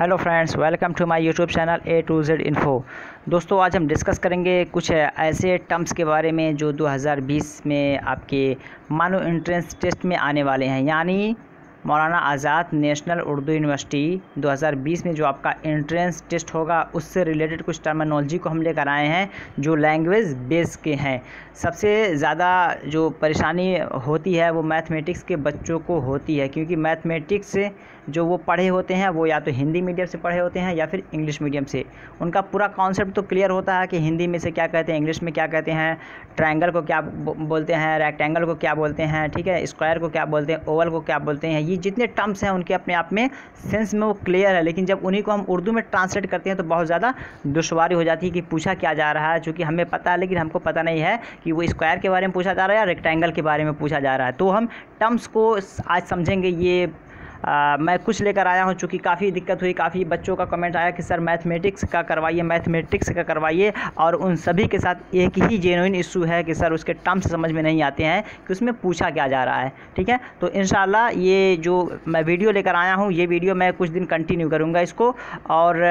Hello friends, welcome to my YouTube channel A to Z info. दोस्तों, आज हम discuss करेंगे कुछ ऐसे टर्म्स के बारे में जो 2020 में आपके मानो एंट्रेंस टेस्ट में आने वाले हैं। यानी मौलाना आज़ाद नेशनल उर्दू यूनिवर्सिटी 2020 में जो आपका एंट्रेंस टेस्ट होगा उससे रिलेटेड कुछ टर्मिनोलॉजी को हम लेकर आए हैं जो लैंग्वेज बेस के हैं। सबसे ज़्यादा जो परेशानी होती है वो मैथमेटिक्स के बच्चों को होती है, क्योंकि मैथमेटिक्स जो वो पढ़े होते हैं वो या तो हिंदी मीडियम से पढ़े होते हैं या फिर इंग्लिश मीडियम से। उनका पूरा कॉन्सेप्ट तो क्लियर होता है कि हिंदी में से क्या कहते हैं, इंग्लिश में क्या कहते हैं, ट्रायंगल को क्या बोलते हैं, रेक्टेंगल को क्या बोलते हैं, ठीक है, स्क्वायर को क्या बोलते हैं, ओवल को क्या बोलते हैं। ये जितने टर्म्स हैं उनके अपने आप में सेंस में वो क्लियर है, लेकिन जब उन्हीं को हम उर्दू में ट्रांसलेट करते हैं तो बहुत ज़्यादा दुश्वारी हो जाती है कि पूछा क्या जा रहा है। चूँकि हमें पता है लेकिन हमको पता नहीं है कि वो स्क्वायर के बारे में पूछा जा रहा है या रेक्टेंगल के बारे में पूछा जा रहा है। तो हम टर्म्स को आज समझेंगे। ये मैं कुछ लेकर आया हूं, चूँकि काफ़ी दिक्कत हुई, काफ़ी बच्चों का कमेंट आया कि सर मैथमेटिक्स का करवाइए, और उन सभी के साथ एक ही जेन्युइन इशू है कि सर उसके टर्म्स समझ में नहीं आते हैं कि उसमें पूछा क्या जा रहा है। ठीक है, तो इंशाल्लाह ये जो मैं वीडियो लेकर आया हूँ ये वीडियो मैं कुछ दिन कंटिन्यू करूँगा इसको, और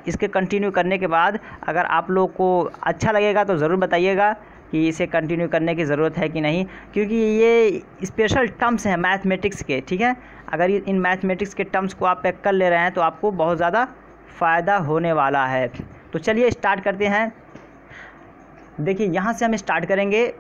इसके कंटिन्यू करने के बाद अगर आप लोग को अच्छा लगेगा तो ज़रूर बताइएगा कि इसे कंटिन्यू करने की ज़रूरत है कि नहीं, क्योंकि ये स्पेशल टर्म्स हैं मैथमेटिक्स के। ठीक है, अगर इन मैथमेटिक्स के टर्म्स को आप कर ले रहे हैं तो आपको बहुत ज़्यादा फ़ायदा होने वाला है। तो चलिए स्टार्ट करते हैं। देखिए, यहाँ से हम स्टार्ट करेंगे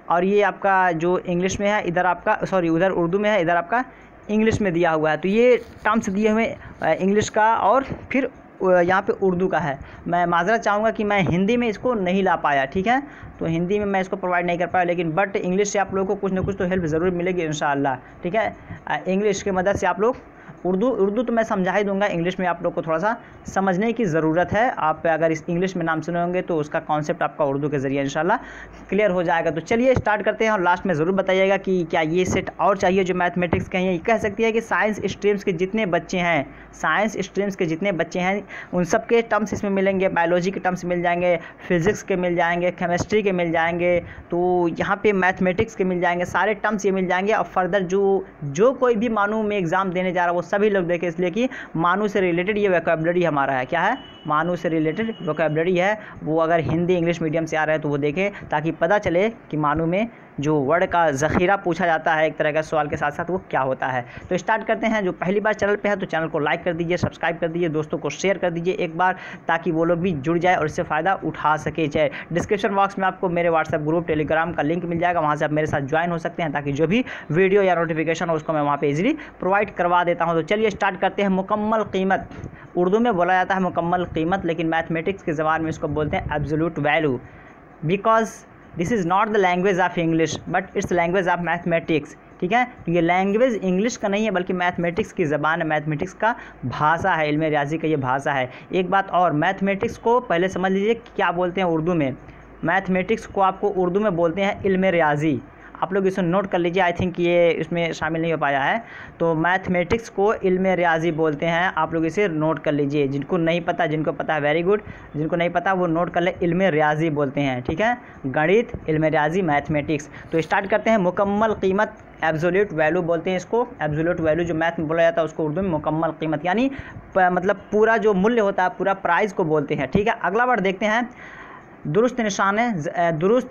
और ये आपका जो इंग्लिश में है, इधर आपका उधर उर्दू में है, इधर आपका इंग्लिश में दिया हुआ है। तो ये टर्म्स दिए हुए इंग्लिश का और फिर यहाँ पे उर्दू का है। मैं माज़रत चाहूँगा कि मैं हिंदी में इसको नहीं ला पाया, ठीक है, तो हिंदी में मैं इसको प्रोवाइड नहीं कर पाया, लेकिन बट इंग्लिश से आप लोगों को कुछ ना कुछ तो हेल्प ज़रूर मिलेगी इंशाअल्लाह। ठीक है, इंग्लिश की मदद से आप लोग उर्दू तो मैं समझा ही दूंगा, इंग्लिश में आप लोग को थोड़ा सा समझने की ज़रूरत है। आप अगर इस इंग्लिश में नाम सुने होंगे तो उसका कॉन्सेप्ट आपका उर्दू के ज़रिए इंशाल्लाह क्लियर हो जाएगा। तो चलिए स्टार्ट करते हैं और लास्ट में ज़रूर बताइएगा कि क्या ये सेट और चाहिए जो मैथमेटिक्स के हैं। ये कह सकती है कि साइंस स्ट्रीम्स के जितने बच्चे हैं उन सब के टर्म्स इसमें मिलेंगे। बायोलॉजी के टर्म्स मिल जाएंगे, फिज़िक्स के मिल जाएंगे, केमिस्ट्री के मिल जाएंगे, तो यहाँ पे मैथमेटिक्स के मिल जाएंगे, सारे टर्म्स ये मिल जाएंगे। और फर्दर जो कोई भी मानू में एग्ज़ाम देने जा रहा है वो सभी लोग देखें, इसलिए कि मानू से रिलेटेड ये वोकैबुलरी हमारा है। क्या है? मानू से रिलेटेड वोकैबुलरी है। वो अगर हिंदी इंग्लिश मीडियम से आ रहा है तो वो देखें, ताकि पता चले कि मानू में जो वर्ड का ज़ख़ीरा पूछा जाता है एक तरह का सवाल के साथ साथ, वो क्या होता है। तो स्टार्ट करते हैं। जो पहली बार चैनल पे है तो चैनल को लाइक कर दीजिए, सब्सक्राइब कर दीजिए, दोस्तों को शेयर कर दीजिए एक बार, ताकि वो लोग भी जुड़ जाए और इससे फ़ायदा उठा सके। चाहे डिस्क्रिप्शन बॉक्स में आपको मेरे व्हाट्सएप ग्रुप टेलीग्राम का लिंक मिल जाएगा, वहाँ से आप मेरे साथ ज्वाइन हो सकते हैं, ताकि जो भी वीडियो या नोटिफिकेशन हो उसको मैं वहाँ पर ईजिली प्रोवाइड करवा देता हूँ। तो चलिए स्टार्ट करते हैं। मुकम्मल कीमत, उर्दू में बोला जाता है मुकम्मल कीमत, लेकिन मैथमेटिक्स की ज़बान में इसको बोलते हैं absolute value, because this is not the language of English but it's language of mathematics. ठीक है, ये लैंग्वेज इंग्लिश का नहीं है बल्कि मैथमेटिक्स की ज़बान है, मैथमेटिक्स का भाषा है, इल्म रियाजी का ये भाषा है। एक बात और, मैथमेटिक्स को पहले समझ लीजिए क्या बोलते हैं उर्दू में। मैथमेटिक्स को आपको उर्दू में बोलते हैं इल्म रियाजी। आप लोग इसे नोट कर लीजिए, आई थिंक ये इसमें शामिल नहीं हो पाया है। तो मैथमेटिक्स को इल्म रियाजी बोलते हैं, आप लोग इसे नोट कर लीजिए। जिनको नहीं पता, जिनको पता है वेरी गुड, जिनको नहीं पता वो नोट कर ले, इल्म रियाजी बोलते हैं। ठीक है, गणित, इल्म रियाजी, मैथमेटिक्स। तो स्टार्ट करते हैं। मुकम्मल कीमत, एब्सोल्यूट वैल्यू बोलते हैं इसको। एब्सोल्यूट वैल्यू जो मैथ में बोला जाता है उसको उर्दू में मुकम्मल कीमत, यानी मतलब पूरा जो मूल्य होता है, पूरा प्राइस को बोलते हैं। ठीक है, अगला वर्ड देखते हैं। दुरुस्त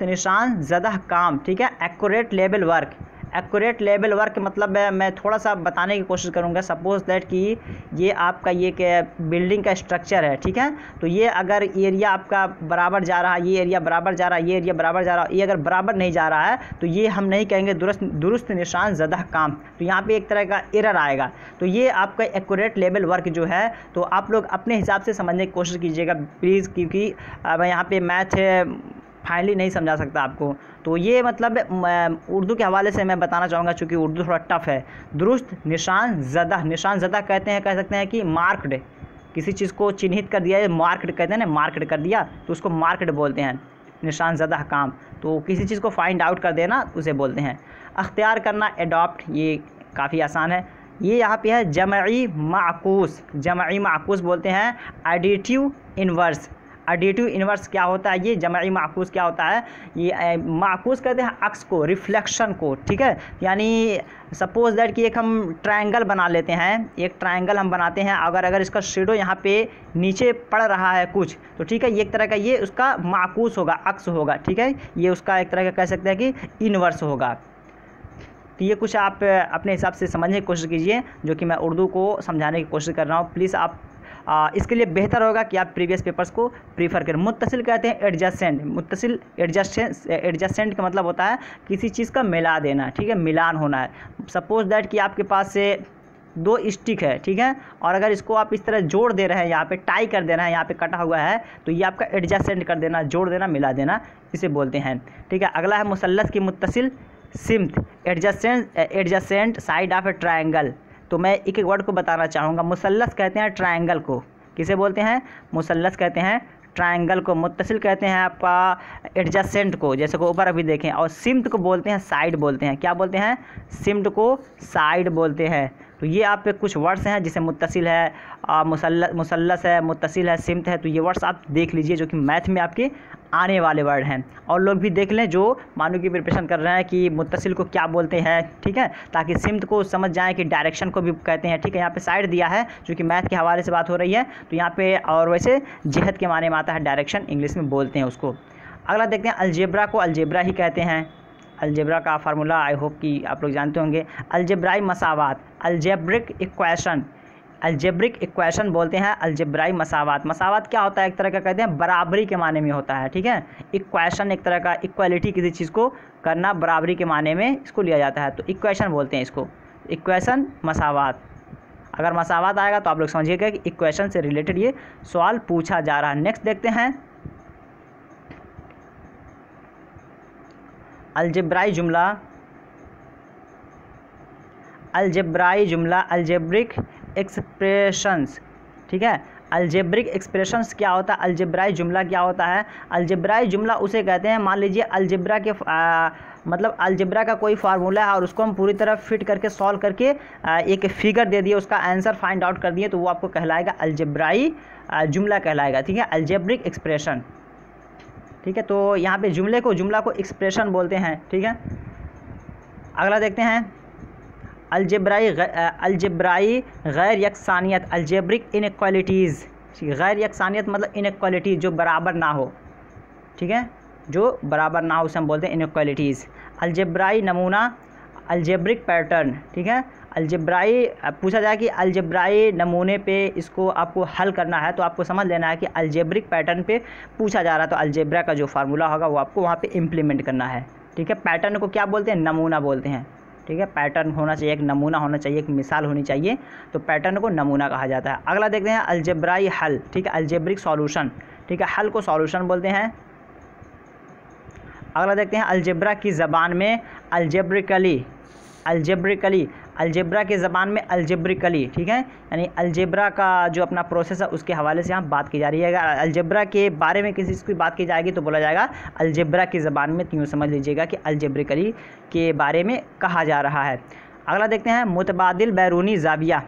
निशान ज़दा काम। ठीक है, accurate level work. Accurate level work मतलब मैं थोड़ा सा बताने की कोशिश करूँगा। सपोज दैट कि ये आपका ये बिल्डिंग का स्ट्रक्चर है, ठीक है, तो ये अगर एरिया आपका बराबर जा रहा है, ये एरिया बराबर जा रहा है, ये एरिया बराबर जा रहा है, ये अगर बराबर नहीं जा रहा है तो ये हम नहीं कहेंगे दुरुस्त निशान ज़दा काम, तो यहाँ पे एक तरह का एरर आएगा। तो ये आपका एक्यूरेट लेवल वर्क जो है, तो आप लोग अपने हिसाब से समझने की कोशिश कीजिएगा प्लीज़, क्योंकि अब यहाँ पे मैथ फाइनली नहीं समझा सकता आपको। तो ये मतलब उर्दू के हवाले से मैं बताना चाहूँगा, चूँकि उर्दू थोड़ा टफ है। दुरुस्त निशान ज़दा कहते हैं, कह सकते हैं कि मार्क्ड, किसी चीज़ को चिन्हित कर दिया है, मार्क्ड कहते हैं ना, मार्क्ड कर दिया तो उसको मार्क्ड बोलते हैं। निशान ज़दा काम, तो किसी चीज़ को फाइंड आउट कर देना उसे बोलते हैं। अख्तियार करना, एडॉप्ट, ये काफ़ी आसान है। ये यहाँ पे है जमई माकूस बोलते हैं, एडिटिव इन्वर्स। एडिटिव इन्वर्स क्या होता है, ये जमाई माकूस क्या होता है, ये माकूस कहते हैं अक्स को, रिफ्लेक्शन को, ठीक है। यानी सपोज दैट कि एक हम ट्रायंगल बना लेते हैं, एक ट्रायंगल हम बनाते हैं, अगर इसका शेडो यहाँ पे नीचे पड़ रहा है कुछ, तो ठीक है, ये एक तरह का ये उसका माकूस होगा, अक्स होगा, ठीक है, ये उसका एक तरह का कह सकते हैं कि इन्वर्स होगा। तो ये कुछ आप अपने हिसाब से समझने की कोशिश कीजिए, जो कि मैं उर्दू को समझाने की कोशिश कर रहा हूँ। प्लीज़ आप इसके लिए बेहतर होगा कि आप प्रीवियस पेपर्स को प्रीफर करें। मुत्तसिल कहते हैं एडजस्टेंट, मुत्तसिल एडजस्टेंट का मतलब होता है किसी चीज़ का मिला देना, ठीक है, मिलान होना है। सपोज दैट कि आपके पास से 2 स्टिक है, ठीक है, और अगर इसको आप इस तरह जोड़ दे रहे हैं, यहाँ पे टाई कर देना है, यहाँ पे कटा हुआ है, तो ये आपका एडजस्टेंट कर देना, जोड़ देना, मिला देना, इसे बोलते हैं, ठीक है। अगला है मुसल्लस की मुत्तसिल सिम्त, adjacent side of a triangle. तो मैं एक एक वर्ड को बताना चाहूँगा। मुसल्लस कहते हैं ट्रायंगल को, किसे बोलते हैं, मुसल्लस कहते हैं ट्रायंगल को, मुत्तसिल कहते हैं आपका एडजस्टेंट को, जैसे को ऊपर अभी देखें, और सिम्त को बोलते हैं साइड बोलते हैं, क्या बोलते हैं, सिम्त को साइड बोलते हैं। तो ये आप पे कुछ वर्ड्स हैं, जैसे मुत्तसिल है, मुसल्लस है, मुत्तसिल है, सिम्त है, तो ये वर्ड्स आप देख लीजिए जो कि मैथ में आपके आने वाले वर्ड हैं। और लोग भी देख लें जो मानो की प्रिपरेशन कर रहे हैं कि मुत्तसिल को क्या बोलते हैं, ठीक है, ताकि सिम्त को समझ जाएं कि डायरेक्शन को भी कहते हैं, ठीक है। यहाँ पे साइड दिया है जो कि मैथ के हवाले से बात हो रही है, तो यहाँ पे और वैसे जिहत के माने में आता है, डायरेक्शन इंग्लिश में बोलते हैं उसको। अगला देखते हैं अलजेब्रा को, अलजेब्रा ही कहते हैं। अलजेब्रा का फार्मूला आई होप कि आप लोग जानते होंगे, अलजेब्राई मसावात, अल्जेब्रिक इक्वेशन, अल्जेब्रिक इक्वेशन बोलते हैं अलजेब्राई मसावात। मसावात क्या होता है, एक तरह का कहते हैं बराबरी के माने में होता है, ठीक है। इक्वेशन एक तरह का इक्वालिटी, किसी चीज़ को करना, बराबरी के माने में इसको लिया जाता है, तो इक्वेशन बोलते हैं इसको, इक्वेशन मसावात। अगर मसावात आएगा तो आप लोग समझिएगा कि इक्वेशन से रिलेटेड ये सवाल पूछा जा रहा है। नेक्स्ट देखते हैं अलजेब्राई जुमला, अलजेब्राई जुमला, अलजेब्रिक एक्सप्रेशंस, ठीक है। अलजेब्रिक एक्सप्रेशंस क्या होता है, अलजेब्राई जुमला क्या होता है, अलजेब्राई जुमला उसे कहते हैं, मान लीजिए अलजेब्रा के मतलब अलजेब्रा का कोई फार्मूला है और उसको हम पूरी तरह फिट करके सॉल्व करके एक फिगर दे दिए, उसका आंसर फाइंड आउट कर दिए, तो वो आपको कहलाएगा अलजेब्राई जुमला कहलाएगा, ठीक है, अलजेब्रिक एक्सप्रेशन, ठीक है। तो यहाँ पे जुमला को एक्सप्रेशन बोलते हैं, ठीक है। अगला देखते हैं अलजेब्राई गैर यकसानियत, अलजेब्रिक इनइक्वालिटीज़, गैर यकसानियत मतलब इनइक्वालिटी, जो बराबर ना हो, ठीक है, जो बराबर ना हो उसे हम बोलते हैं इनइक्वालिटीज़। अलजेब्राई नमूना, अलजेब्रिक पैटर्न, ठीक है। अलजेब्राई पूछा जाए कि अलजेब्राई नमूने पे इसको आपको हल करना है, तो आपको समझ लेना है कि अलजेब्रिक पैटर्न पे पूछा जा रहा है, तो अलजेब्रा का जो फार्मूला होगा वो आपको वहाँ पे इम्प्लीमेंट करना है, ठीक है। पैटर्न को क्या बोलते हैं, नमूना बोलते हैं, ठीक है। पैटर्न होना चाहिए, एक नमूना होना चाहिए, एक मिसाल होनी चाहिए, तो पैटर्न को नमूना कहा जाता है। अगला देखते हैं अलजेब्राई हल, ठीक है, अलजेब्रिक सॉल्यूशन, ठीक है, हल को सॉल्यूशन बोलते हैं। अगला देखते हैं अलजेब्रा की ज़बान में अलजेब्रिकली, अलजेब्रा की ज़बान में अलजेब्रिकली, ठीक है, यानी अलजेब्रा का जो अपना प्रोसेस है उसके हवाले से यहाँ बात की जा रही है। अगर अलजेब्रा के बारे में किसी की बात की जाएगी तो बोला जाएगा अलजेब्रा की ज़बान में, तो यूँ समझ लीजिएगा कि अलजेब्रिकली के बारे में कहा जा रहा है। अगला देखते हैं मुतबादिल बैरूनी ज़ाविया,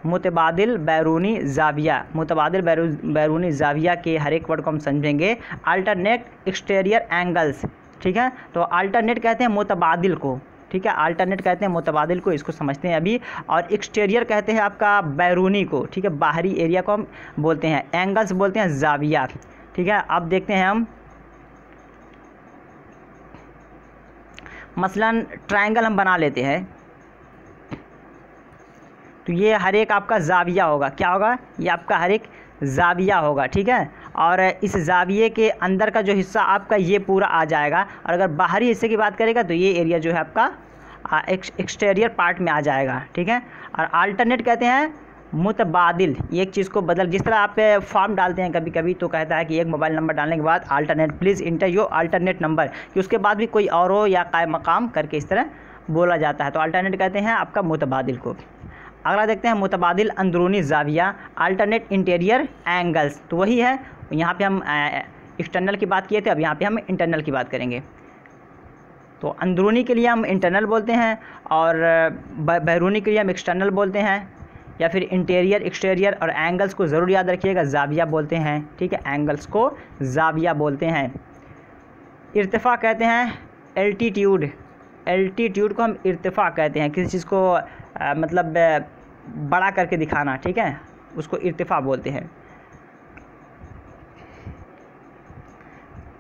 मुतबादिल बैरूनी ज़ाविया, मुतबादिल बैरूनी ज़ाविया के हर एक वर्ड को हम समझेंगे। अल्टरनेट एक्सटीरियर एंगल्स, ठीक है, तो अल्टरनेट कहते हैं मुतबादिल को, ठीक है, अल्टरनेट कहते हैं मुतबादिल को, इसको समझते हैं अभी। और एक्सटीरियर कहते हैं आपका बैरूनी को, ठीक है, बाहरी एरिया को हम बोलते हैं, एंगल्स बोलते हैं ज़ाविया, ठीक है। अब देखते हैं हम मसलन ट्रायंगल हम बना लेते हैं, तो ये हर एक आपका ज़ाविया होगा, क्या होगा, ये आपका हर एक ज़ाविया होगा, ठीक है। और इस ज़ाविये के अंदर का जो हिस्सा आपका ये पूरा आ जाएगा, और अगर बाहरी हिस्से की बात करेगा तो ये एरिया जो है आपका एक्सटीरियर पार्ट में आ जाएगा, ठीक है। और अल्टरनेट कहते हैं मुतबादिल, ये एक चीज़ को बदल, जिस तरह आप फॉर्म डालते हैं कभी कभी तो कहता है कि एक मोबाइल नंबर डालने के बाद alternate please inter your alternate number, कि उसके बाद भी कोई और हो या कायम मकाम करके इस तरह बोला जाता है, तो अल्टरनेट कहते हैं आपका मुतबादिल को। अगला देखते हैं मुतबादिल अंदरूनी ज़ाविया, अल्टरनेट इंटीरियर एंगल्स, तो वही है, यहाँ पे हम एक्सटर्नल की बात किए थे, अब यहाँ पे हम इंटरनल की बात करेंगे। तो अंदरूनी के लिए हम इंटरनल बोलते हैं और बैरूनी के लिए हम एक्सटर्नल बोलते हैं। या फिर इंटीरियर एक्सटीरियर। और एंगल्स को ज़रूर याद रखिएगा, जाविया बोलते हैं, ठीक है, एंगल्स को जाविया बोलते हैं। इर्तिफ़ा कहते हैं एल्टीट्यूड, एल्टीट्यूड को हम इर्तिफ़ा कहते हैं, किसी चीज़ को मतलब बड़ा करके दिखाना, ठीक है, उसको इर्तिफ़ा बोलते हैं।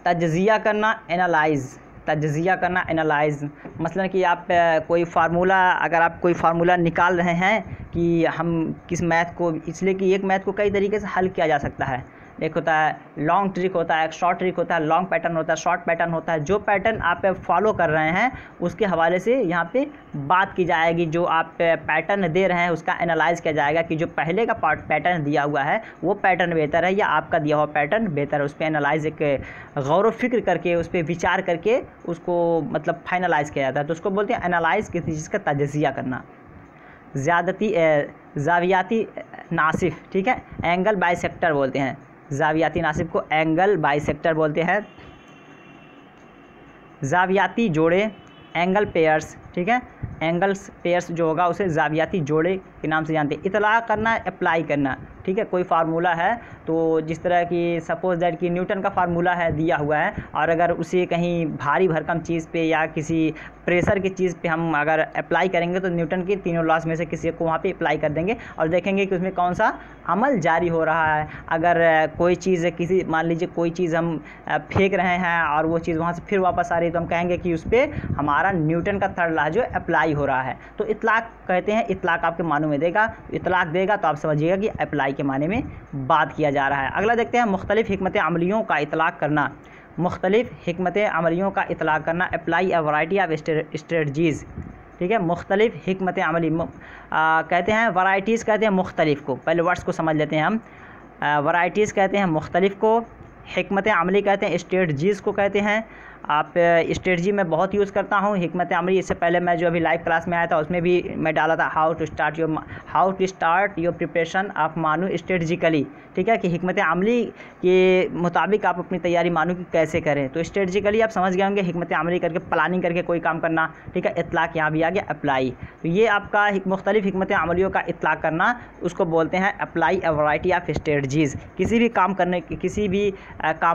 तज्ज़िया करना, एनालाइज़, तज्ज़िया करना, एनालाइज़, मसलन कि आप कोई फार्मूला, अगर आप कोई फार्मूला निकाल रहे हैं कि हम किस मैथ को, इसलिए कि एक मैथ को कई तरीके से हल किया जा सकता है। एक होता है लॉन्ग ट्रिक होता है, एक शॉर्ट ट्रिक होता है, लॉन्ग पैटर्न होता है, शॉर्ट पैटर्न होता है। जो पैटर्न आप फॉलो कर रहे हैं उसके हवाले से यहाँ पे बात की जाएगी। जो आप पैटर्न दे रहे हैं उसका एनालाइज़ किया जाएगा कि जो पहले का पैटर्न दिया हुआ है वो पैटर्न बेहतर है या आपका दिया हुआ पैटर्न बेहतर है। उस पर एनालाइज, एक गौर व फिक्र करके, उस पर विचार करके उसको मतलब फाइनलाइज़ किया जाता है। तो उसको बोलते हैं एनालाइज़, किसी चीज़ का तज्ज़िया करना। जावियाती नासिफ, ठीक है, एंगल बाइसेक्टर बोलते हैं। जावियाती नासिब को एंगल बाइसेक्टर बोलते हैं। जावियाती जोड़े, एंगल पेयर्स, ठीक है, एंगल्स पेयर्स जो होगा उसे जावियाती जोड़े के नाम से जानते हैं। इतला करना, अप्लाई करना, ठीक है, कोई फार्मूला है तो जिस तरह की सपोज दैट कि न्यूटन का फार्मूला है दिया हुआ है, और अगर उसे कहीं भारी भरकम चीज़ पे या किसी प्रेशर की चीज़ पे हम अगर अप्लाई करेंगे तो न्यूटन की तीनों लॉस में से किसी को वहाँ पे अप्लाई कर देंगे और देखेंगे कि उसमें कौन सा अमल जारी हो रहा है। अगर कोई चीज़, किसी मान लीजिए कोई चीज़ हम फेंक रहे हैं और वो चीज़ वहाँ से फिर वापस आ रही है तो हम कहेंगे कि उस पर हमारा न्यूटन का थर्ड लॉ जो अप्लाई हो रहा है। तो इतलाक कहते हैं, इतलाक आपके मानों में देगा, इतलाक देगा तो आप समझिएगा कि अप्लाई के माने में बात किया जा रहा है। अगला देखते हैं मुख्तलिफ हिकमत अमलियों का इतलाक करना। मुख्तलिफ हिकमत अमलियों का इतलाक करना, apply a variety of strategies, ठीक है। मुख्तलिफ हिकमत अमली कहते हैं, वैराइटीज़ कहते हैं मुख्तलिफ को। पहले वर्ड्स को समझ लेते हैं हम। वैराइटीज़ कहते हैं मुख्तलिफ को, हिकमत अमली कहते हैं स्ट्रेटजीज़ को कहते हैं। आप स्ट्रेटजी में बहुत यूज़ करता हूँ। हिकमत अमली इससे पहले मैं जो अभी लाइव क्लास में आया था उसमें भी मैं डाला था how to start your preparation of MANUU strategically, ठीक है, कि हिकमत अमली के मुताबिक आप अपनी तैयारी मानू की कैसे करें। तो स्ट्रेटजिकली आप समझ गए होंगे, हिकमत अमली करके प्लानिंग करके कोई काम करना, ठीक है। इतलाक यहाँ भी आ गया अप्लाई। तो ये आपका मुख्तलिफ हिकमत अमलियों का इतलाक करना, उसको बोलते हैं apply a variety of strategies. किसी भी काम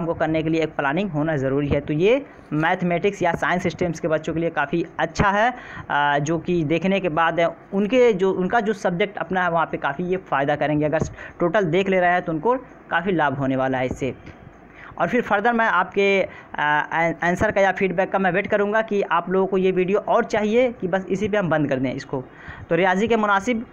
को करने के लिए एक प्लानिंग होना ज़रूरी है। तो ये मैथमेटिक्स या साइंस स्ट्रीम्स के बच्चों के लिए काफ़ी अच्छा है, जो कि देखने के बाद उनका जो सब्जेक्ट अपना है वहाँ पे काफ़ी ये फ़ायदा करेंगे। अगर टोटल देख ले रहे हैं तो उनको काफ़ी लाभ होने वाला है इससे। और फिर फर्दर मैं आपके आंसर का या फीडबैक का मैं वेट करूँगा कि आप लोगों को ये वीडियो और चाहिए कि बस इसी पे हम बंद कर दें इसको। तो रियाजी के मुनासिब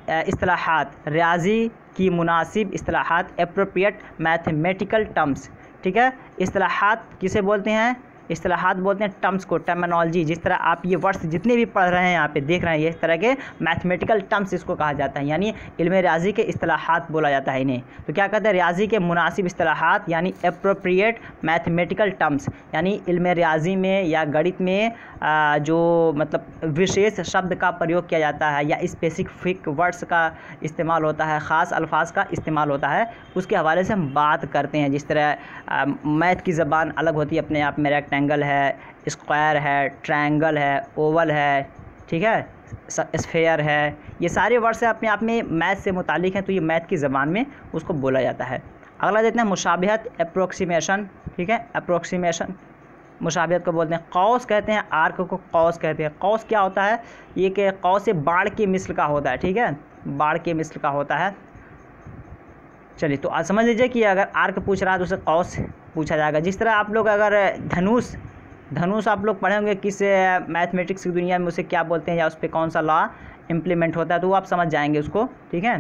इस्तिलाहात, रियाजी की मुनासिब इस्तिलाहात, एप्रोप्रिएट मैथमेटिकल टर्म्स, ठीक है। इस्तिलाहात किसे बोलते हैं? इस्तिलाहात बोलते हैं टर्म्स को, टर्मिनोलॉजी। जिस तरह आप ये वर्ड्स जितने भी पढ़ रहे हैं यहाँ पे देख रहे हैं, ये इस तरह के मैथमेटिकल टर्म्स इसको कहा जाता है, यानी इल्म रियाजी के इस्तिलाहात बोला जाता है इन्हें। तो क्या कहते हैं? रियाजी के मुनासिब इस्तिलाहात यानी एप्रोप्रिएट मैथमेटिकल टर्म्स, यानी इल्म रियाजी में या गणित में जो मतलब विशेष शब्द का प्रयोग किया जाता है या स्पेसिफिक वर्ड्स का इस्तेमाल होता है, ख़ास अल्फाज का इस्तेमाल होता है, उसके हवाले से हम बात करते हैं। जिस तरह मैथ की ज़बान अलग होती है अपने आप में, रेक्टेंगल है, स्क्वायर है, ट्रायंगल है, ओवल है, ठीक है, स्फेयर है, ये सारे वर्ड्स अपने आप में मैथ से मुतालिक हैं, तो ये मैथ की ज़बान में उसको बोला जाता है। अगला देखते हैं मुशाबिहत, अप्रोक्सीमेशन, ठीक है, अप्रोक्सीमेशन मुशाबिहत को बोलते हैं। कौस कहते हैं, आर्क को कौस कहते हैं। कौस क्या होता है? ये कि कौस से बाढ़ के मिसल का होता है, ठीक है, बाढ़ के मिसल का होता है। चलिए, तो आज समझ लीजिए कि अगर आर्क पूछ रहा है तो उसे कौस पूछा जाएगा। जिस तरह आप लोग अगर धनुष आप लोग पढ़े होंगे किस मैथमेटिक्स की दुनिया में उसे क्या बोलते हैं या उस पर कौन सा लॉ इम्प्लीमेंट होता है, तो वो आप समझ जाएंगे उसको, ठीक है।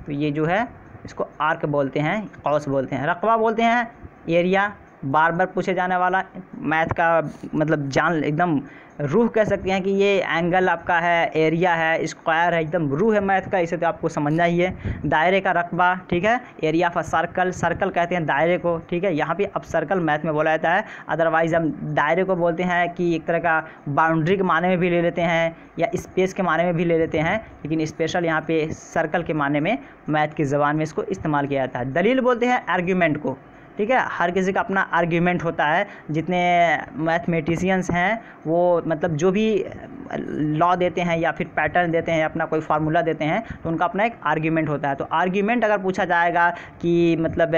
तो ये जो है इसको आर्क बोलते हैं, कौस बोलते हैं। रकबा बोलते हैं एरिया, बार बार पूछे जाने वाला मैथ का मतलब जान एकदम रूह कह सकते हैं कि ये एंगल आपका है, एरिया है, स्क्वायर है, एकदम रूह है मैथ का, इसे तो आपको समझना ही है। दायरे का रकबा, ठीक है, एरिया ऑफ सर्कल, सर्कल कहते हैं दायरे को, ठीक है। यहाँ पे अब सर्कल मैथ में बोला जाता है, अदरवाइज़ हम दायरे को बोलते हैं कि एक तरह का बाउंड्री के माने में भी ले लेते हैं या स्पेस के माने में भी ले लेते हैं, लेकिन स्पेशल यहाँ पे सर्कल के माने में मैथ की ज़बान में इसको इस्तेमाल किया जाता है। दलील बोलते हैं आर्ग्यूमेंट को, ठीक है। हर किसी का अपना आर्ग्यूमेंट होता है, जितने मैथमेटिशियंस हैं वो मतलब जो भी लॉ देते हैं या फिर पैटर्न देते हैं, अपना कोई फार्मूला देते हैं, तो उनका अपना एक आर्ग्यूमेंट होता है। तो आर्ग्यूमेंट अगर पूछा जाएगा कि मतलब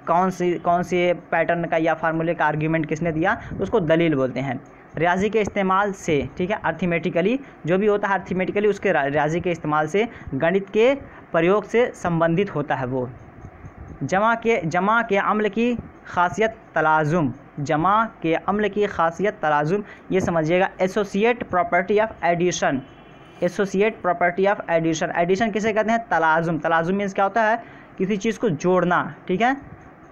कौन से पैटर्न का या फार्मूले का आर्ग्यूमेंट किसने दिया, तो उसको दलील बोलते हैं। रियाजी के इस्तेमाल से, ठीक है, अर्थमेटिकली जो भी होता है अर्थमेटिकली उसके रियाजी के इस्तेमाल से, गणित के प्रयोग से संबंधित होता है वो। जमा के अम्ल की खासियत तलाज़ुम, जमा के अम्ल की खासियत तलाज़ुम, ये समझिएगा। Associate property of addition, associate property of addition, addition किसे कहते हैं? तलाज़ुम। तलाज़ुम मीन्स क्या होता है? किसी चीज़ को जोड़ना, ठीक है,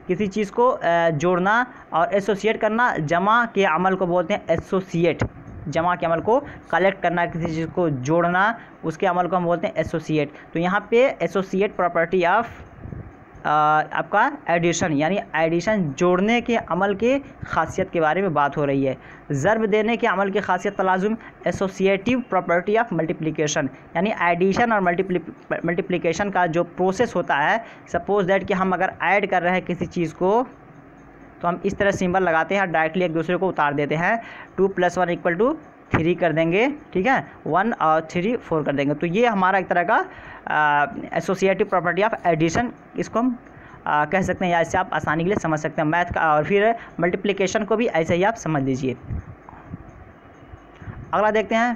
किसी चीज़ को जोड़ना। और एसोसिएट करना, जमा के अमल को बोलते हैं एसोसिएट, जमा के अमल को कलेक्ट करना, किसी चीज़ को जोड़ना, उसके अमल को हम बोलते हैं एसोसिएट। तो यहाँ पे एसोसिएट प्रॉपर्टी ऑफ आपका एडिशन, यानी एडिशन जोड़ने के अमल के खासियत के बारे में बात हो रही है। ज़र्ब देने के अमल की खासियत तलाज़ुम, एसोसिएटिव प्रॉपर्टी ऑफ मल्टीप्लिकेशन, यानी एडिशन और मल्टीप्लिकेशन का जो प्रोसेस होता है। सपोज दैट कि हम अगर ऐड कर रहे हैं किसी चीज़ को, तो हम इस तरह सिंबल लगाते हैं, डायरेक्टली एक दूसरे को उतार देते हैं। 2 + 1 = 3 कर देंगे, ठीक है, 1 और 3 4 कर देंगे। तो ये हमारा एक तरह का एसोसिएटिव प्रॉपर्टी ऑफ एडिशन, इसको हम कह सकते हैं, या इससे आप आसानी के लिए समझ सकते हैं मैथ का। और फिर मल्टीप्लिकेशन को भी ऐसे ही आप समझ लीजिए। अगला देखते हैं,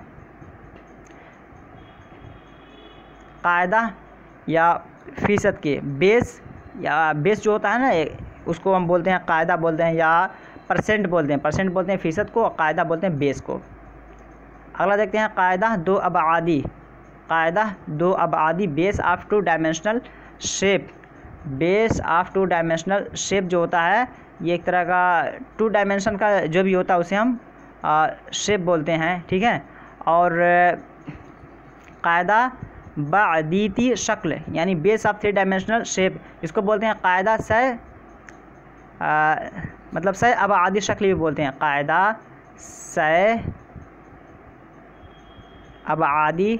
कायदा या फ़ीसद के बेस, या बेस जो होता है ना, उसको हम बोलते हैं कायदा बोलते हैं, या परसेंट बोलते हैं, परसेंट बोलते हैं फ़ीसद को, और कायदा बोलते हैं बेस को। अगला देखते हैं, कायदा 2 अबआदी, कायदा 2 अबआदी base of 2 dimensional shape, base of 2 dimensional shape जो होता है, ये एक तरह का 2 डायमेंशन का जो भी होता है उसे हम शेप बोलते हैं, ठीक है। और कायदा बादीती शक्ल, यानी बेस ऑफ 3 डायमेंशनल शेप, इसको बोलते हैं कायदा सह मतलब सह अबआदी शक्ल भी बोलते हैं, कायदा सह अबआदी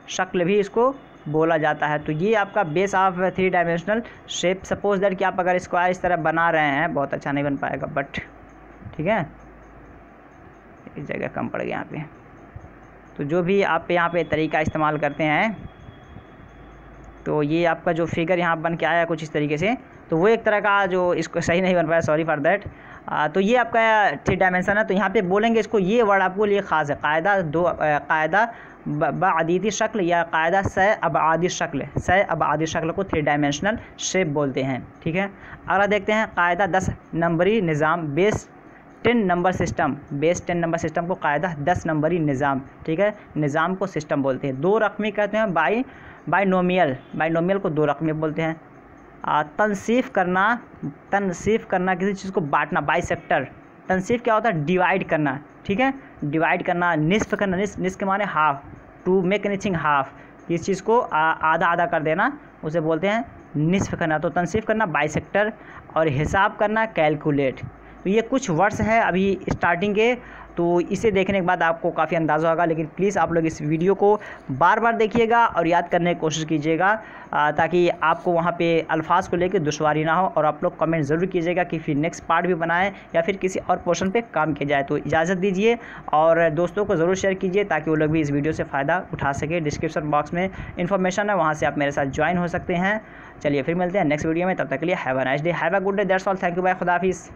शक्ल भी इसको बोला जाता है। तो ये आपका base of 3 dimensional shape. Suppose that कि आप अगर स्क्वायर इस तरह बना रहे हैं, बहुत अच्छा नहीं बन पाएगा बट ठीक है, इस जगह कम पड़ गया यहाँ पे। तो जो भी आप यहाँ पे तरीका इस्तेमाल करते हैं, तो ये आपका जो फिगर यहाँ बन के आया कुछ इस तरीके से, तो वो एक तरह का जो इसको सही नहीं बन पाया, सॉरी फॉर दैट। तो ये आपका 3 डायमेंशन है। तो यहाँ पे बोलेंगे इसको, ये वर्ड आपको लिए ख़ास है, कायदा 2 कायदा बादीती शक्ल या कायदा सह अबआदी शक्ल, सह अबआदी शक्ल को 3 डायमेंशनल शेप बोलते हैं, ठीक है। अगला देखते हैं, कायदा 10 नंबरी निज़ाम base 10 number system, base 10 number system को कायदा 10 नंबरी निज़ाम, ठीक है, निज़ाम को सिस्टम बोलते हैं। 2 रकमी कहते हैं, बाइनोमियल, बाइनोमियल को 2 रकमी बोलते हैं। तनसीफ़ करना, तनसीफ़ करना किसी चीज़ को बांटना, बाइसेक्टर। तनसीफ़ क्या होता है? डिवाइड करना, ठीक है, डिवाइड करना, निस्फ करना, निस्फ के माने half, to make anything half, किसी चीज़ को आधा आधा कर देना, उसे बोलते हैं निस्फ करना। तो तनसीफ़ करना बाइसेक्टर, और हिसाब करना कैलकुलेट। तो ये कुछ वर्ड्स हैं अभी स्टार्टिंग के, तो इसे देखने के बाद आपको काफ़ी अंदाज़ा होगा। लेकिन प्लीज़ आप लोग इस वीडियो को बार बार देखिएगा और याद करने की कोशिश कीजिएगा, ताकि आपको वहाँ पे अल्फाज को लेकर दुश्वारी ना हो। और आप लोग कमेंट ज़रूर कीजिएगा कि फिर नेक्स्ट पार्ट भी बनाएं या फिर किसी और पोर्शन पे काम किया जाए। तो इजाज़त दीजिए और दोस्तों को ज़रूर शेयर कीजिए ताकि वो लोग भी इस वीडियो से फ़ायदा उठा सके। डिस्क्रिप्शन बॉक्स में इन्फॉर्मेशन है, वहाँ से आप मेरे साथ ज्वाइन हो सकते हैं। चलिए फिर मिलते हैं नेक्स्ट वीडियो में, तब तक के लिए have a nice day, have a good day, that's all, thank you, bye, खुदा हाफिज़।